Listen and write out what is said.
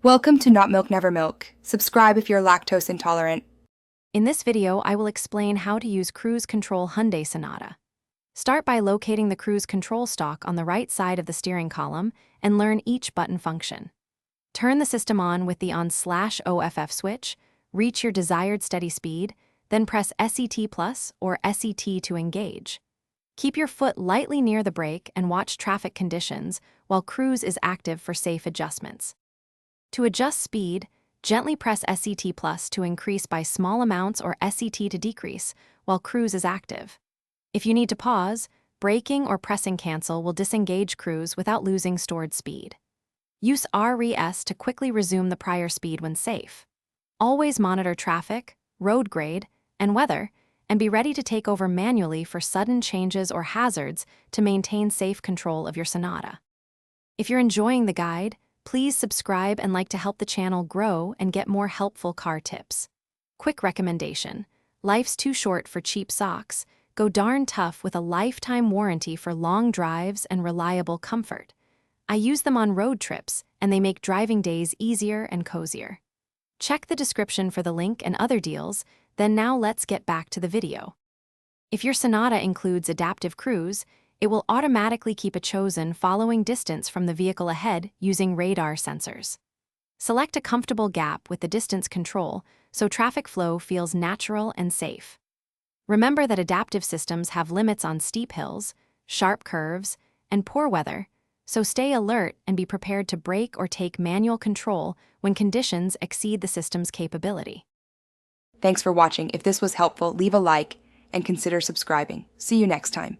Welcome to Not Milk Never Milk. Subscribe if you're lactose intolerant. In this video, I will explain how to use Cruise Control Hyundai Sonata. Start by locating the cruise control stalk on the right side of the steering column and learn each button function. Turn the system on with the on/OFF switch, reach your desired steady speed, then press SET plus or SET to engage. Keep your foot lightly near the brake and watch traffic conditions while cruise is active for safe adjustments. To adjust speed, gently press SET plus to increase by small amounts or SET to decrease while cruise is active. If you need to pause, braking or pressing cancel will disengage cruise without losing stored speed. Use RES to quickly resume the prior speed when safe. Always monitor traffic, road grade, and weather, and be ready to take over manually for sudden changes or hazards to maintain safe control of your Sonata. If you're enjoying the guide, please subscribe and like to help the channel grow and get more helpful car tips. Quick recommendation: life's too short for cheap socks. Go darn tough with a lifetime warranty for long drives and reliable comfort. I use them on road trips, and they make driving days easier and cozier. Check the description for the link and other deals, then now let's get back to the video. If your Sonata includes adaptive cruise, it will automatically keep a chosen following distance from the vehicle ahead using radar sensors. Select a comfortable gap with the distance control so traffic flow feels natural and safe. Remember that adaptive systems have limits on steep hills, sharp curves, and poor weather, so stay alert and be prepared to brake or take manual control when conditions exceed the system's capability. Thanks for watching. If this was helpful, leave a like and consider subscribing. See you next time.